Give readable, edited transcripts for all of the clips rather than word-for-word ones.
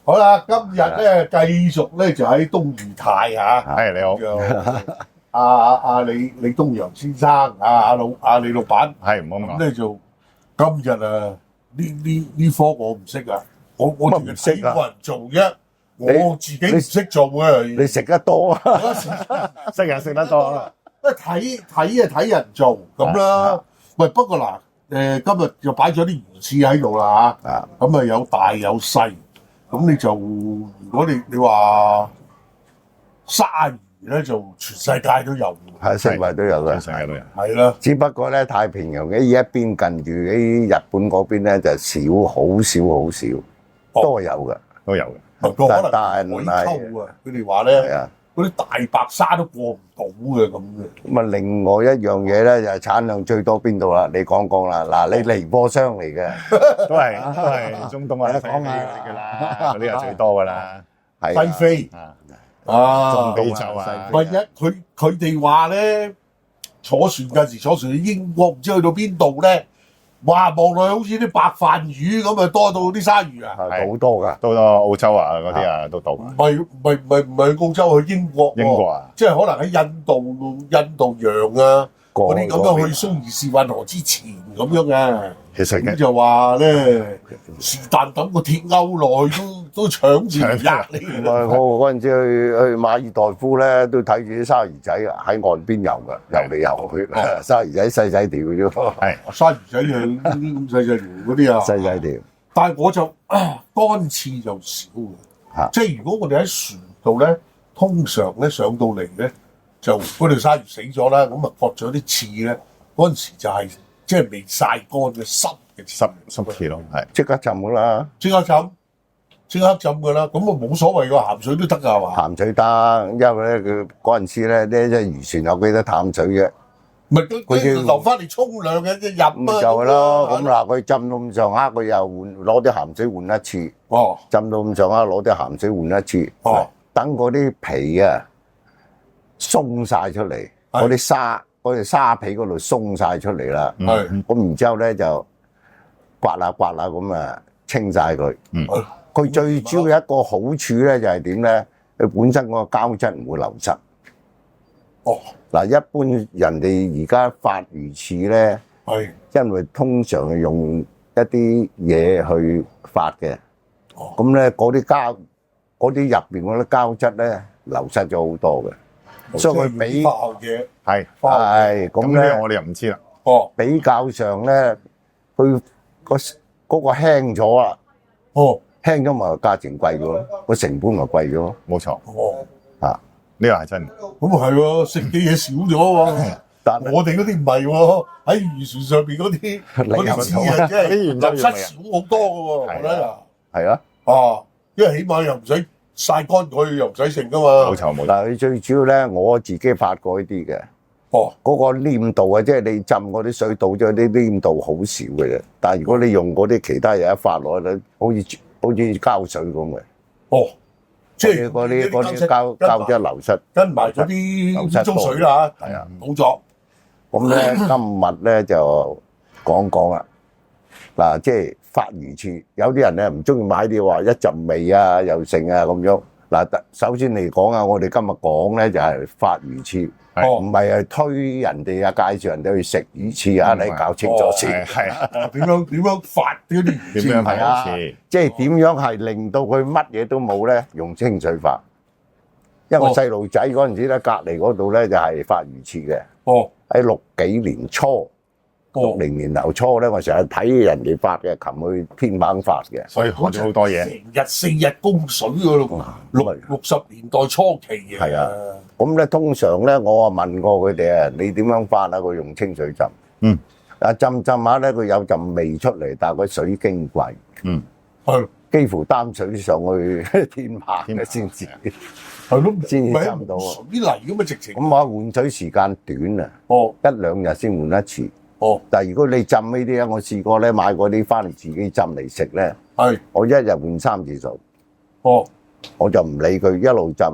好啦，今日咧繼續咧就喺東裕泰嚇，係你好，阿李東陽先生阿李老闆，係唔好咁講。咁咧就今日呢科我唔識啊，我淨係睇過人做啫，我自己唔識做嘅。你食得多啊？識人食得多，睇人做咁啦。喂，不過嗱，今日就擺咗啲魚翅喺度啦嚇，咁啊有大有細。咁你就如果你話鯊魚咧，就全世界都有，係世界都有嘅，世界都有。係啦，只不過咧太平洋嘅呢一邊近住啲日本嗰邊咧就少，好少，都有嘅，都有嘅。可能但海溝啊，佢哋話咧，係啊。嗰啲大白鯊都過唔到嘅咁嘅。咁啊，另外一樣嘢咧就係產量最多邊度啦？你講啦，嗱，你尼泊箱嚟嘅，都係中東啊，西非嗰啲㗎啦，嗰啲係最多㗎啦。西非中非洲啊，唯一佢哋話咧，坐船嗰時坐船去英國，唔知去到邊度咧，哇！望落去好似啲白飯魚咁啊，多到啲鯊魚啊，好多㗎，到澳洲啊嗰啲啊都到。唔係澳洲去英國喎，英國啊，即係可能喺印度洋啊嗰啲咁樣去蘇伊士運河之前咁樣啊。其實咁就話咧，是但等個鐵鈎落去都搶住壓你。我嗰陣時去馬爾代夫咧，都睇住啲鯊魚仔喺岸邊遊㗎，游嚟遊去，鯊魚仔細細條嘅啫。係鯊魚仔係呢啲咁細細條嗰啲啊，細細條。但係我就乾刺就少嘅，即係如果我哋喺船度咧，通常咧上到嚟咧，就嗰條鯊魚死咗啦，咁啊割咗啲刺咧，嗰陣時就係即係未曬乾嘅濕嘅濕刺咯，係即刻浸㗎啦，即刻浸㗎啦，咁啊冇所謂㗎，鹹水都得㗎係嘛？鹹水得，因為咧佢嗰陣時咧呢隻漁船有幾多淡水嘅。唔係佢留翻嚟沖涼嘅，即係入啊！就係咯，咁嗱，佢浸到咁上下，佢又攞啲鹹水換一次。哦，浸到咁上下，攞啲鹹水換一次。哦，等嗰啲皮啊鬆晒出嚟，嗰啲沙皮嗰度鬆晒出嚟啦。係，咁然之後咧就刮下咁啊清晒佢。佢最主要一個好處咧就係點咧？佢本身嗰個膠質唔會流失。哦。嗱，一般人哋而家發魚翅咧，係因為通常係用一啲嘢去發嘅，咁咧嗰啲入邊嗰啲膠質咧流失咗好多嘅，所以佢比化學嘢係咁咧，我哋又唔知啦。哦，比較上咧，佢嗰個輕咗啦，哦，輕咗咪價錢貴咗，個成本咪貴咗，冇錯。哦，啊，呢個係真。咁啊係喎，食嘅嘢少咗喎。但我哋嗰啲唔係喎，喺漁船上邊嗰啲刺啊，即係流失少好多嘅喎，我覺得係啊，因為起碼又唔使曬乾佢，又唔使剩噶嘛。冇錯。但係最主要咧，我自己發過呢啲嘅。嗰個黏度啊，即係你浸嗰啲水倒咗啲黏度好少嘅啫。但係如果你用嗰啲其他嘢一發落去，好似膠水咁嘅。哦，即係嗰啲膠質流失，跟埋嗰啲污糟水啦嚇。係啊，冇咗。咁咧，今日咧就講啦。嗱，即係發魚翅，有啲人咧唔中意買啲話一陣味啊，又剩啊咁樣。嗱，首先嚟講啊，我哋今日講咧就係發魚翅，唔係推人哋啊，介紹人哋去食魚翅啊，你搞清楚先。係啊，點樣發嗰啲魚翅？係啊，即係點樣係令到佢乜嘢都冇咧？用清水發。因為細路仔嗰陣時咧，隔離嗰度咧就係發魚翅嘅。喺60幾年初，60年頭初咧，我成日睇人哋發嘅，擒去天棚發嘅，所以學咗好多嘢。成日4日供水嗰度，60年代初期嘅。係啊，咁咧通常咧，我啊問過佢哋啊，你點樣發啊？佢用清水浸。浸下咧，佢有陣味出嚟，但係佢水經貴。係。幾乎擔水上去天棚嘅先至。係咯，先至浸到水泥咁啊，直情。咁我換水時間短啊，1-2日先換一次。但係如果你浸呢啲咧，我試過咧買嗰啲翻嚟自己浸嚟食咧，我1日換3次水。我就唔理佢，一路浸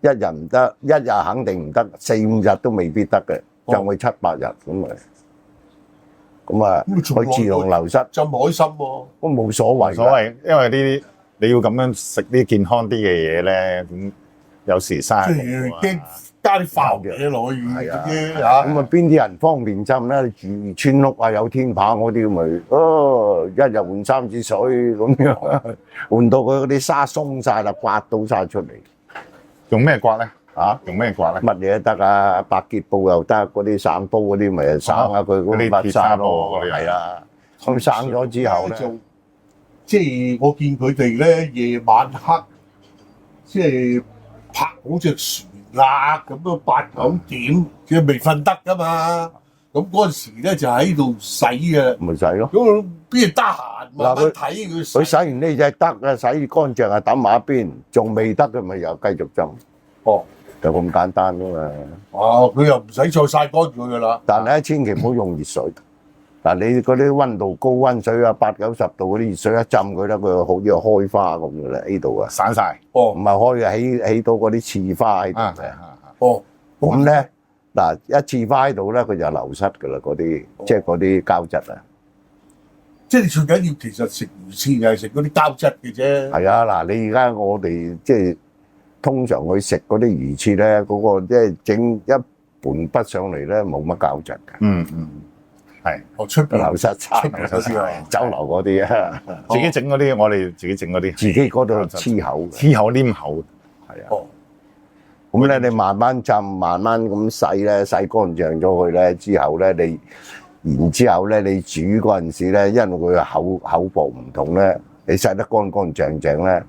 ，1日唔得，1日肯定唔得，4-5日都未必得嘅，浸佢7-8日咁啊，佢自動流失。浸海參喎，都冇所謂。所謂，因為呢啲你要咁樣食啲健康啲嘅嘢咧，咁有時生即係驚加啲化學嘢落去係啊嘅嚇。咁啊，邊啲人方便浸咧？住村屋啊，有天棚嗰啲咪，一日換3次水咁樣，換到佢嗰啲沙鬆晒啦，刮到晒出嚟。用咩刮咧？啊，用咩刮咧？乜嘢都得啊，百潔布又得，嗰啲散煲嗰啲咪省下佢嗰啲乜沙咯，係啊。咁省咗之後咧，就即係我見佢哋咧夜晚黑，即係拍好隻船啦，咁都8、9點，即係未瞓得噶嘛。咁嗰陣時咧就喺度洗嘅，咪洗咯。咁邊度得閒慢慢睇佢洗？佢洗完呢只得啊，洗乾淨啊，抌埋一邊，仲未得嘅咪又繼續浸。哦，就咁簡單啫嘛。哦，佢又唔使再曬乾佢噶啦。但係咧，千祈唔好用熱水。嗱，你嗰啲溫度高溫水啊，8、90度嗰啲熱水一浸佢咧，佢好似開花咁嘅啦，呢度啊，散晒。哦唔係開嘅，起到嗰啲刺花喺度嘅。哦，咁咧嗱，一刺花喺度咧，佢就流失㗎啦，嗰啲即係嗰啲膠質啊。即係最緊要其實食魚翅就係食嗰啲膠質嘅啫。係啊，嗱，你而家我哋即係通常去食嗰啲魚翅咧，嗰個即係整一盤筆上嚟咧，冇乜膠質嘅。嗯，係哦，出邊流失差，流失啊酒樓嗰啲啊，自己整嗰啲，我哋自己整嗰啲，自己嗰度黐口嘅。黐口黏口。係啊。哦，咁咧，你慢慢浸，慢慢咁洗咧，洗乾淨咗佢咧，之後咧，然之後咧，你煮嗰陣時咧，因為佢口薄唔同咧，你洗得乾乾淨淨咧，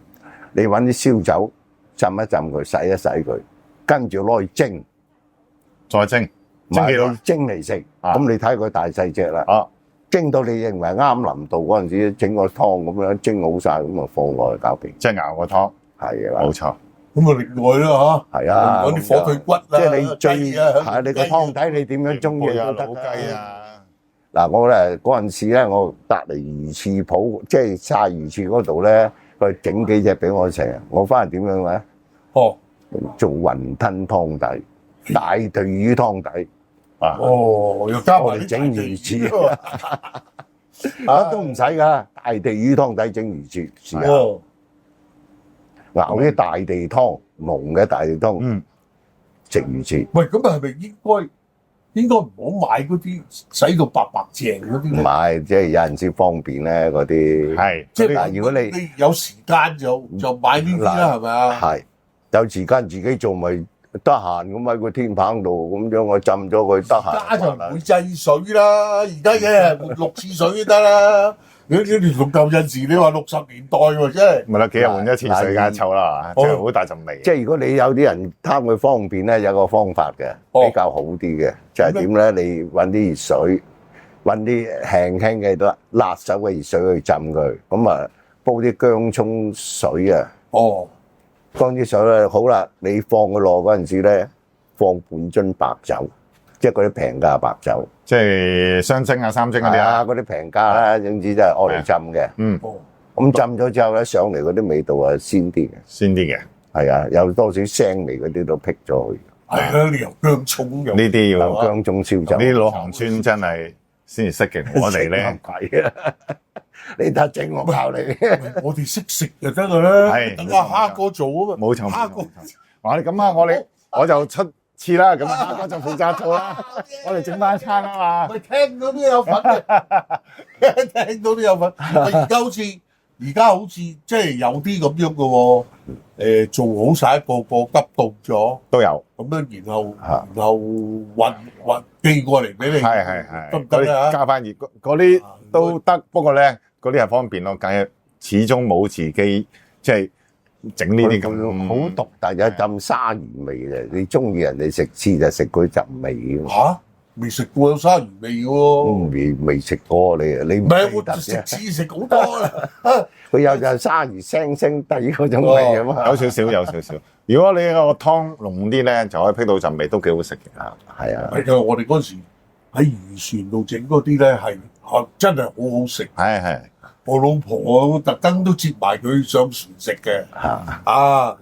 你揾啲燒酒浸一浸佢，洗一洗佢，跟住攞去蒸，再蒸，蒸幾耐？蒸嚟食。咁你睇佢大細隻啦。啊，蒸到你認為啱腍度嗰陣時，整個湯咁樣蒸好晒，咁啊放落去搞掂。即係熬個湯，係啦。冇錯。咁啊另外啦嚇，係啊，揾啲火腿骨啦，即係你最雞啊係你個湯底，你點樣中意都得老雞啊！嗱，我咧嗰陣時咧，我隔離魚翅鋪，即係曬魚翅嗰度咧，佢整幾隻俾我食。我翻嚟點樣咧？哦，做雲吞湯底，大隊魚湯底，啊，哦，又加埋我哋整魚翅翅，啊都唔使噶，大地魚湯底整魚翅，試下哦，熬啲大地湯，濃嘅大地湯，嗯，食魚翅。喂，咁係咪應該唔好買嗰啲洗到白白淨嗰啲唔咧？係，即係有陣時方便咧嗰啲。係。即係嗱如果你有時間就買呢啲啦，係咪啊？係有時間自己做咪得閒咁喺個天棚度咁樣，我浸咗佢得閒。而家就唔會制水啦，而家一日換6次水都得啦。你同舊陣時，你話60年代喎，真係。咪啦，幾日換一次水間臭啦，即係好大陣味。即係如果你有啲人貪佢方便咧，有個方法嘅，哦比較好啲嘅，就係點咧？你揾啲熱水，揾啲輕輕嘅都辣手嘅熱水去浸佢，咁啊煲啲薑葱水啊，哦，薑啲水咧好啦，你放佢落嗰陣時咧，放半樽白酒，即係嗰啲平價白酒。即係雙蒸啊、三蒸嗰啲啊。嗰啲平價啦，總之就係愛嚟浸嘅。嗯，哦，咁浸咗之後咧，上嚟嗰啲味道啊鮮啲嘅，鮮啲嘅。係啊，有多少腥味嗰啲都辟咗去。係啦，你又薑葱又呢啲有要薑葱燒酒，呢啲老行村真係先至識嘅，我哋咧係啊，你得整我教你。我哋識食就得㗎啦，係等阿蝦哥做啊嘛，冇錯。蝦哥我哋咁啊，我就出次啦，咁阿哥就負責做啦。我哋整翻一餐啊嘛。咪聽到都有份嘅，聽到都有份。而家好似即係有啲咁樣嘅喎，做好晒一個急凍咗，都有。咁樣然後運寄過嚟俾你，係。得唔得啊？加翻熱嗰啲都得，不過咧嗰啲係方便咯，梗係始終冇自己即係整呢啲咁好獨特，有浸鯊魚味嘅。你中意人哋食翅就食佢陣味嘅。嚇，未食過有鯊魚味喎。未食過你唔係我食翅食好多啦。佢有就係鯊魚腥腥地嗰種味啊嘛。有少少。如果你個湯濃啲咧，就可以辟到陣味，都幾好食嘅。係啊，係啊，我哋嗰時喺漁船度整嗰啲咧係真係好好食。係。我老婆特登都接埋佢上船食嘅。咁啊，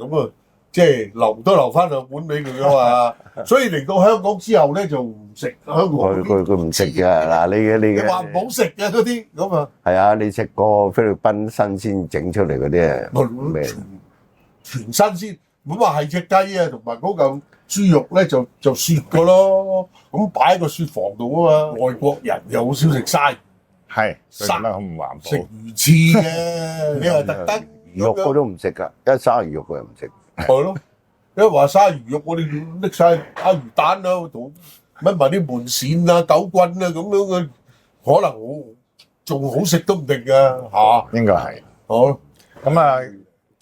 即係留都留翻兩碗俾佢噶嘛。所以嚟到香港之後咧就唔食香港嗰啲。佢唔食嘅嗱，你你話唔好食嘅嗰啲咁啊？係啊，你食過菲律賓新鮮整出嚟嗰啲咩？全新鮮，咁話係隻雞啊，同埋嗰嚿豬肉咧就雪噶咯，咁擺喺個雪房度啊嘛。外國人又好少食鯊魚，係佢覺得好唔環食保。魚翅嘅，你話特登魚肉我都唔食㗎，一鯊魚肉佢又唔食。係咯，因為話鯊魚肉我哋拎晒鯊魚蛋啦，同乜埋啲門鱔啊、狗棍啊咁樣嘅，可能好仲好食都唔定㗎嚇。應該係。好咁啊，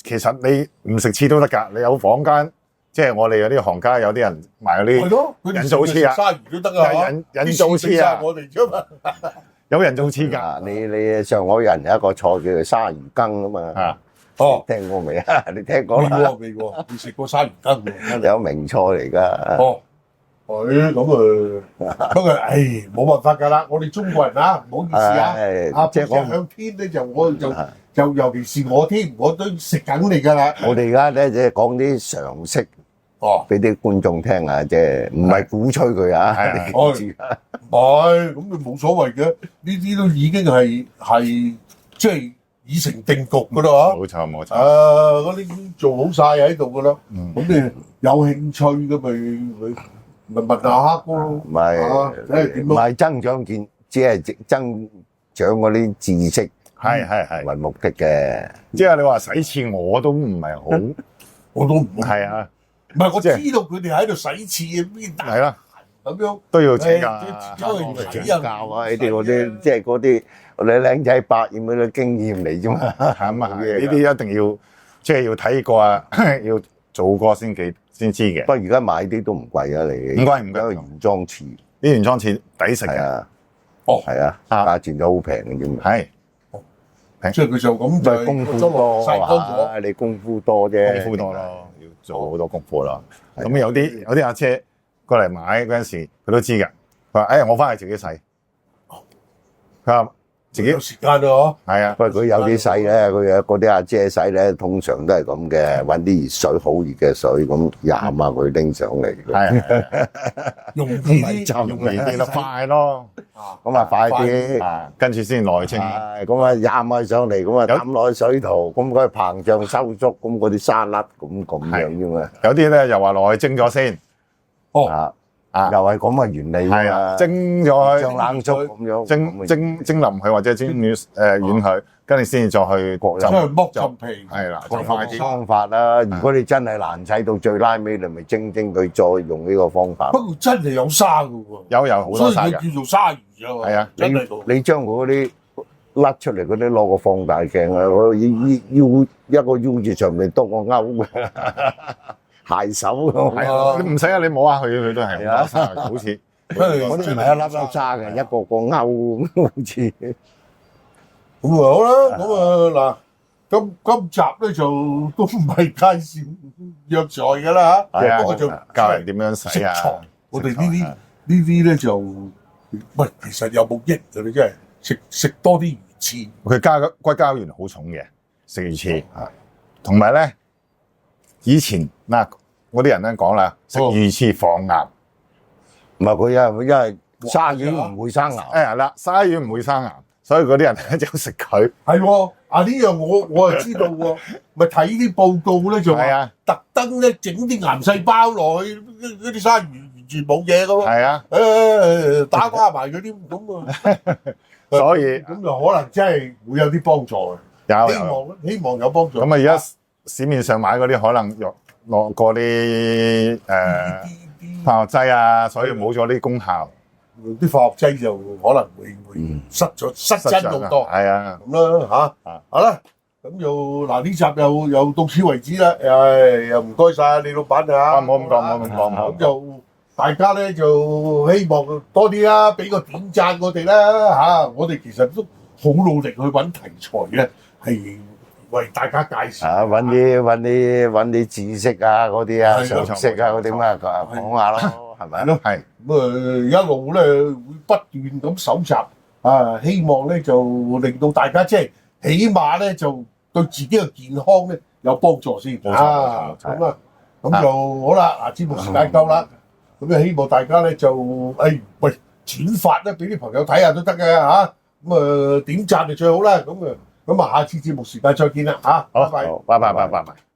其實你唔食翅都得㗎，你有坊間即係我哋有啲行家有啲人賣嗰啲係咯，佢哋人造翅啊食鯊魚都得啊，人造翅啊我哋啫嘛。有人造翅㗎。啊，你上海人有一個菜叫做鯊魚羹啊嘛，啊，哦，聽過未啊？你聽過未啦？喎未喎，未食過鯊魚羹喎。有名菜嚟㗎。哦，係咁不過冇辦法㗎啦，我哋中國人啊，唔好意思啊，即係我背脊向天咧就尤其是我添，我都食緊你㗎啦。我哋而家咧即係講啲常識哦，俾啲觀眾聽啊，即係唔係鼓吹佢啊？係啊你知啊係咁你冇所謂嘅，呢啲都已經係即係已成定局㗎啦冇錯冇錯。嗰啲做好晒喺度㗎啦。咁你有興趣嘅咪問下黑哥咯。唔係睇下點咯。唔係增長見，只係增長嗰啲知識係為目的嘅。即係你話洗翅我都唔係好，我都唔係啊，唔係我知即係道佢哋喺度洗翅啊，邊係啦，咁樣都要請誒教。走去睇教啊！呢啲嗰啲即係嗰啲我哋僆仔百厭嗰啲經驗嚟啫嘛。係咁啊，呢啲一定要即係要睇過啊，要做過先知嘅。不過而家買啲都唔貴啊，你唔貴唔貴因為原裝翅啲原裝翅抵食嘅，係啊，哦係啊，啊價錢都好平嘅啫嘛。係即係佢就咁就咪功夫多曬乾咗。啊！你功夫多啫，功夫多咯，要做好多功夫咯。咁有啲阿姐過嚟買嗰陣時，佢都知㗎。佢話：我翻去自己洗。佢話自己有時間咯，係啊，不過佢有啲洗咧，佢有嗰啲阿姐洗咧，通常都係咁嘅，揾啲熱水好熱嘅水咁飲下佢拎上嚟。係容易啲，容易啲咯，快咯。咁啊快啲，啊，跟住先內清。咁啊飲埋上嚟，咁啊抌落去水度，咁佢膨脹收縮，咁嗰啲沙粒咁樣啫嘛。有啲咧又話落去蒸咗先，哦，又係咁嘅原理係啊，蒸咗佢，像冷粥咁樣，蒸腍佢或者蒸軟佢，跟住先至再去過即係剝浸皮，係啦，個就快啲。方法啦。如果你真係難洗到最拉尾，你咪蒸佢，再用呢個方法。不過真係有沙㗎喎，有好所以佢多晒嘅，叫做鯊魚啊嘛。係啊真係㗎。你將嗰啲甩出嚟嗰啲攞個放大鏡啊，我腰一個 U 字上面多個勾嘅鞋手咁。係啊，你唔使啊，你摸下佢都係好多沙嘅，好似嗰啲唔係一粒粒渣嘅，一個個勾咁，好似。咁啊好啦，咁啊嗱，今集咧就都唔係介紹藥材㗎啦嚇，係啊不過就教人點樣洗啊食材。我哋呢啲咧就喂，其實有冇益㗎？你真係食多啲魚翅。佢加個骨膠原好重嘅，食魚翅同埋咧以前嗱嗰啲人咧講啦，食魚翅防癌。唔係佢因為鯊魚唔會生癌。係啦，鯊魚唔會生癌，所以嗰啲人咧就食佢。係喎，呢樣我係知道喎，咪睇啲報告咧就話係啊，特登咧整啲癌細胞落去，嗰啲鯊魚完全冇嘢㗎喎。係啊，打瓜埋嗰啲咁啊，所以咁就可能真係會有啲幫助嘅。希望有幫助。咁啊，而家市面上買嗰啲可能落過啲化學劑啊，所以冇咗啲功效。啲化學劑就可能會失真好多。係啊，咁啦嚇，好啦，咁又嗱呢集又到此為止啦。又唔該晒你老闆啊。唔好咁講，唔好咁講。咁就大家咧就希望多啲啦，俾個點讚我哋啦嚇。我哋其實都好努力去揾題材咧，係為大家介紹。揾啲知識啊，嗰啲啊，常識啊，嗰啲咩講下咯，係咪？係咁一路咧會不斷咁搜集希望咧就令到大家即係起碼咧就對自己嘅健康咧有幫助先。冇錯咁啊，咁就好啦。嗱，節目時間夠啦，咁就希望大家咧就喂轉發咧俾啲朋友睇下都得嘅嚇。咁點讚就最好啦。咁下次節目時間再見啦嚇。好，拜拜。好，拜拜。